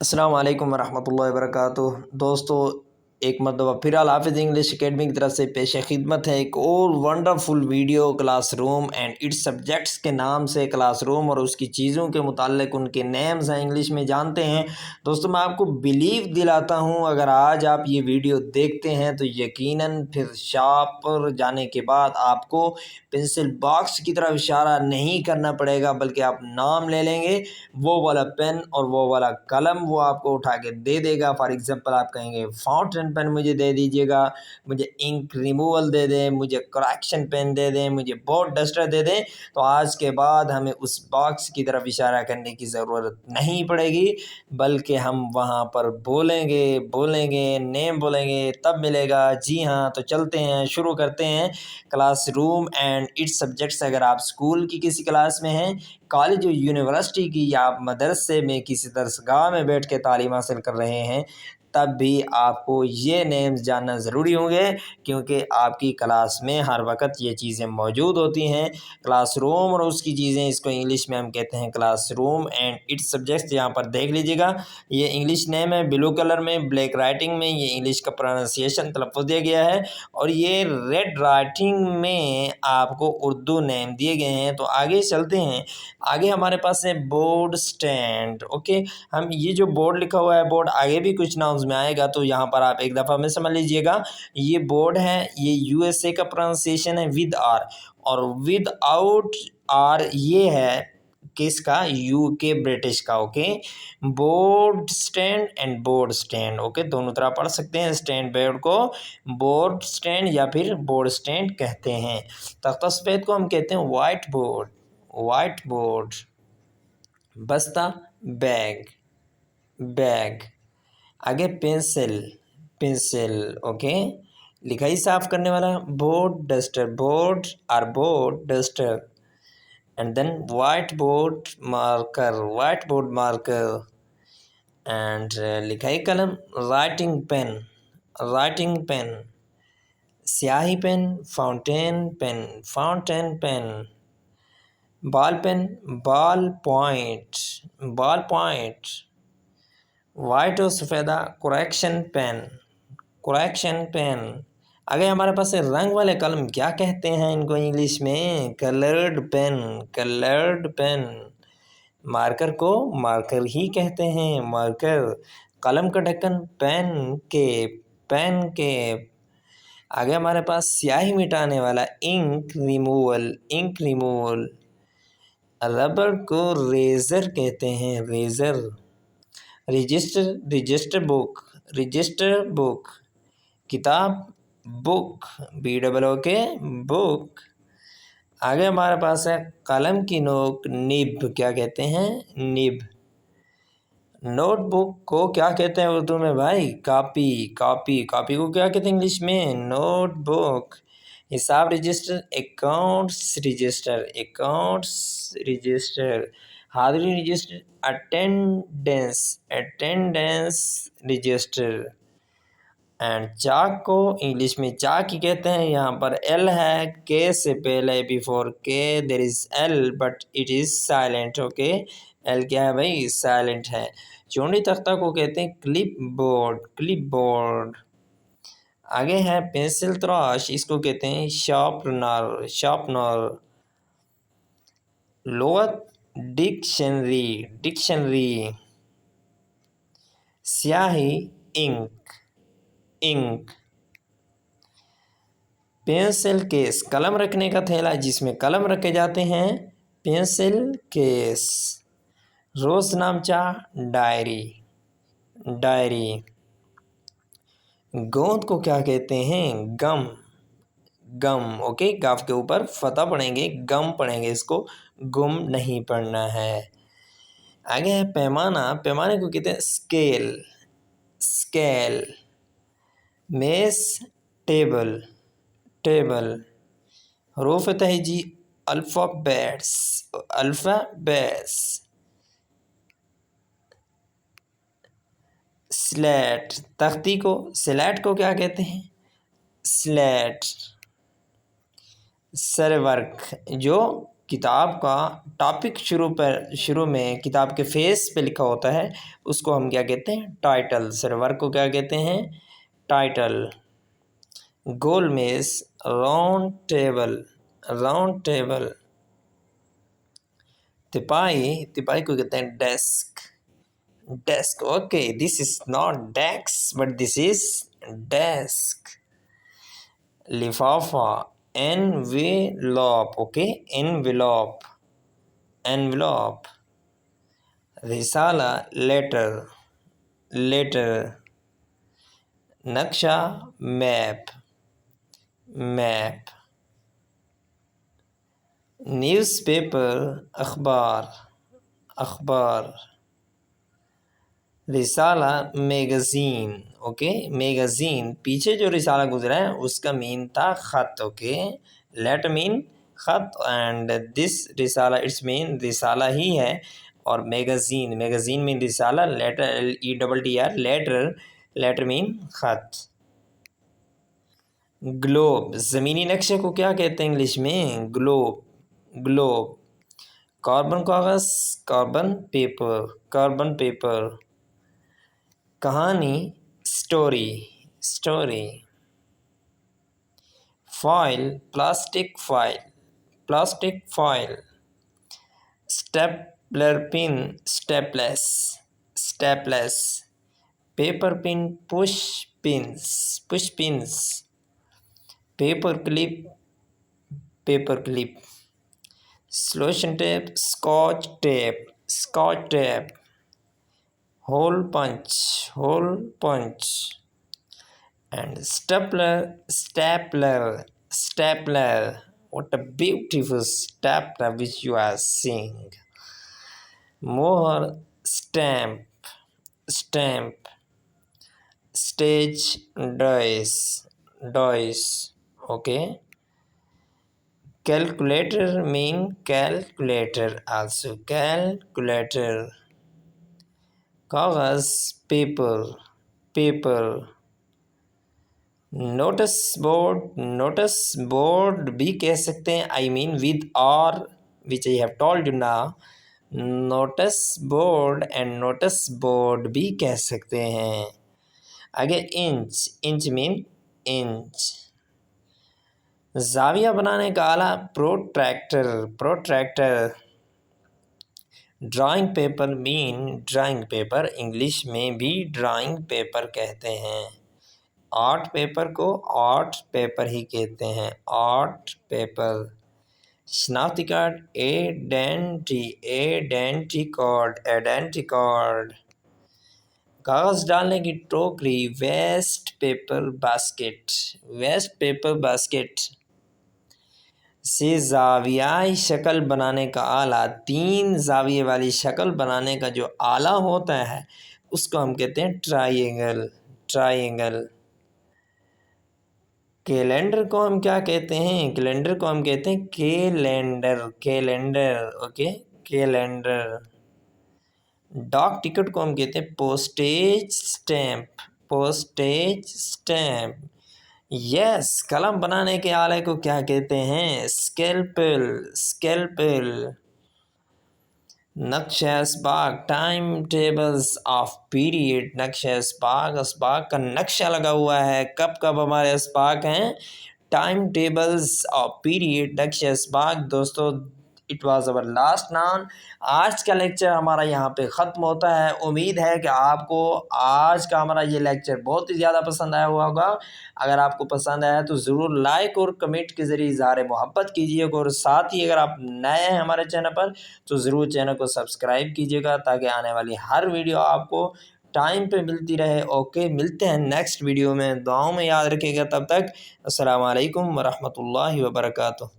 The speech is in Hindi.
अस्सलाम वालेकुम वरहमतुल्लाहि वबरकातुह। दोस्तों, एक मरतबा फिर अल हाफिज़ इंग्लिश अकेडमी की तरफ से पेश खिदमत है एक और wonderful video classroom and it's subjects के नाम से। क्लासरूम और उसकी चीज़ों के मुताल्लिक उनके नेम्स हैं, इंग्लिश में जानते हैं। दोस्तों, मैं आपको बिलीव दिलाता हूँ, अगर आज आप ये वीडियो देखते हैं तो यकीनन फिर शॉप पर जाने के बाद आपको पेंसिल बॉक्स की तरफ इशारा नहीं करना पड़ेगा, बल्कि आप नाम ले लेंगे, वो वाला पेन और वो वाला कलम वो आपको उठा के दे देगा। फॉर एग्जांपल आप कहेंगे फाउंटेन पेन मुझे दे दीजिएगा, मुझे इंक रिमूवल दे दें, मुझे करेक्शन पेन दे दें, मुझे बोर्ड डस्टर दे दें, तो आज के बाद हमें उस बॉक्स की तरफ इशारा करने की ज़रूरत नहीं पड़ेगी, बल्कि हम वहाँ पर बोलेंगे बोलेंगे नेम बोलेंगे तब मिलेगा। जी हाँ, तो चलते हैं, शुरू करते हैं। क्लासरूम एंड इट्स सब्जेक्ट्स, अगर आप स्कूल की किसी क्लास में हैं, कॉलेज और यूनिवर्सिटी की, या आप मदरसे में किसी दरसगाह में बैठ के तालीम हासिल कर रहे हैं, तब भी आपको ये नेम्स जानना ज़रूरी होंगे, क्योंकि आपकी क्लास में हर वक्त ये चीज़ें मौजूद होती हैं। क्लासरूम और उसकी चीज़ें, इसको इंग्लिश में हम कहते हैं क्लासरूम एंड इट्स सब्जेक्ट्स। यहाँ पर देख लीजिएगा, ये इंग्लिश नेम है, ब्लू कलर में ब्लैक राइटिंग में ये इंग्लिश का प्रोनाउंसिएशन तलफ़्फ़ुज़ दिया गया है, और ये रेड राइटिंग में आपको उर्दू नेम दिए गए हैं। तो आगे चलते हैं। आगे हमारे पास है बोर्ड स्टैंड। ओके, हम ये जो बोर्ड लिखा हुआ है, बोर्ड आगे भी कुछ नाउन्स में आएगा, तो यहाँ पर आप एक दफ़ा में समझ लीजिएगा, ये बोर्ड है, ये यूएसए का प्रोनाउंसिएशन है विद आर, और विद आउट आर ये है किसका, यूके ब्रिटिश का। Okay, board stand and board stand, okay, दोनों तरह पढ़ सकते हैं। स्टैंड बोर्ड को बोर्ड स्टैंड या फिर बोर्ड स्टैंड कहते हैं। तख्ता सफ़ेद को हम कहते हैं वाइट बोर्ड, वाइट बोर्ड। बस्ता बैग, बैग। आगे पेंसिल, पेंसिल। ओके, लिखाई साफ करने वाला बोर्ड डस्टर, बोर्ड और board duster. And then white board marker, white board marker. And लिखाई कलम राइटिंग पेन, राइटिंग पेन। स्याही pen fountain pen, fountain pen. Ball pen ball point, ball point. White और सफ़ेदा करेक्शन पेन, करेक्शन पेन। आगे हमारे पास है रंग वाले कलम, क्या कहते हैं इनको इंग्लिश में, coloured pen, coloured pen. Marker को मार्कर ही कहते हैं, मार्कर। कलम का ढक्कन पेन केप, पेन केप। आगे हमारे पास स्याही मिटाने वाला ink removal, ink removal. Rubber को रेज़र कहते हैं, eraser. Register, register book, register book. किताब बुक, BOO के बुक। आगे हमारे पास है कलम की नोक निब, क्या कहते हैं, निब। नोटबुक को क्या कहते हैं उर्दू में भाई, कॉपी, कॉपी। कॉपी को क्या कहते हैं इंग्लिश में, नोटबुक। हिसाब register, accounts register, accounts register. हाजिरी register, attendance, attendance register. And chalk को इंग्लिश में चाक ही कहते हैं। यहाँ पर एल है, के से पहले, बिफोर के there is L but it is silent. Okay, L क्या है भाई, साइलेंट है। चौंडी तख्ता को कहते हैं क्लिप बोर्ड, क्लिप बोर्ड। आगे है पेंसिल त्राश, इसको कहते हैं शार्पनर, शार्पनर। लोअर डिक्शनरी, डिक्शनरी। स्याही इंक, इंक। पेंसिल केस, कलम रखने का थैला जिसमें कलम रखे जाते हैं, पेंसिल केस। रोज़नामचा डायरी, डायरी। गोंद को क्या कहते हैं, गम, गम। ओके, गाफ के ऊपर फतह पढ़ेंगे, गम पढ़ेंगे, इसको गुम नहीं पढ़ना है। आगे है पैमाना, पैमाने को कहते हैं स्केल, स्केल। मेस टेबल, टेबल। हरूफ तहजी अल्फ़ाबेट्स, अल्फ़ाबेट्स। स्लेट, तख्ती को, स्लेट को क्या कहते हैं, स्लेट। सरवर्क, जो किताब का टॉपिक शुरू में किताब के फेस पे लिखा होता है उसको हम क्या कहते हैं? टाइटल। सर वर्क को क्या कहते हैं? टाइटल। गोल मेज, राउंड टेबल, राउंड टेबल। तिपाही, तिपाही को कहते हैं desk, desk. Okay, this is not desk but this is desk. लिफाफा, एनवेलॉप। Okay, envelope, envelope. रिसाला, लेटर, लेटर। नक्शा, मैप, मैप। न्यूज़पेपर, अखबार, अखबार। रिसाला, मैगज़ीन। Okay, magazine. पीछे जो रिसाला गुजरा है उसका मीन था ख़त। ओके, लेटर मीन ख़त एंड दिस रिसाला इट्स मीन रिसाला ही है। और मैगज़ीन, मैगज़ीन मीन रिसाला, letter LETTER, letter, letter mean ख़त। ग्लोब, ज़मीनी नक्शे को क्या कहते हैं इंग्लिश में? Globe, globe. कार्बन कागज़, कार्बन पेपर, कार्बन पेपर। कहानी, story, story. File, plastic file, plastic file. Stapler pin, staples, staples. Paper pin, push pins, push pins. Paper clip, paper clip. Solution tape, scotch tape, scotch tape. Hole punch, hole punch. And stapler, stapler, stapler. What a beautiful stapler which you are seeing. Mohr, stamp, stamp. Stage, dice, dice. Okay. Calculator mean calculator also, calculator. कागज़, paper, paper. Notice board, notice board भी कह सकते हैं, I mean with or which I have told you now. Notice board and notice board भी कह सकते हैं। आगे इंच, इंच मीन इंच। जाविया बनाने का आला, protractor, protractor. Drawing paper mean drawing paper, English में भी ड्राइंग पेपर कहते हैं। आर्ट पेपर को आर्ट पेपर ही कहते हैं, आर्ट पेपर। शनाख्ती card, identity card, identity card. कागज़ डालने की टोकरी, waste paper basket, waste paper basket. से जावियाई शक्ल बनाने का आला, 3 जाविये वाली शक्ल बनाने का जो आला होता है उसको हम कहते हैं ट्रायंगल, ट्रायंगल। कैलेंडर को हम क्या कहते हैं? कैलेंडर को हम कहते हैं कैलेंडर, कैलेंडर। Okay, calendar. डाक टिकट को हम कहते हैं postage stamp, postage stamp. Yes, कलम बनाने के आले को क्या कहते हैं? Scalpel, scalpel. नक्शा असबाग, टाइम टेबल्स ऑफ पीरियड। नक्शा असबाग, असबाग का नक्शा लगा हुआ है, कब कब हमारे असबाग हैं। टाइम टेबल्स ऑफ पीरियड, नक्शा असबाग। दोस्तों, it was our last noun. आज का लेक्चर हमारा यहाँ पे ख़त्म होता है। उम्मीद है कि आपको आज का हमारा ये लेक्चर बहुत ही ज़्यादा पसंद आया हुआ होगा। अगर आपको पसंद आया तो ज़रूर लाइक और कमेंट के ज़रिए इज़हार मोहब्बत कीजिएगा, और साथ ही अगर आप नए हैं हमारे चैनल पर तो ज़रूर चैनल को सब्सक्राइब कीजिएगा ताकि आने वाली हर वीडियो आपको टाइम पे मिलती रहे। ओके, मिलते हैं नेक्स्ट वीडियो में। दुआओं में याद रखिएगा। तब तक अस्सलाम वालेकुम वरहमतुल्लाहि वबरकातुहू।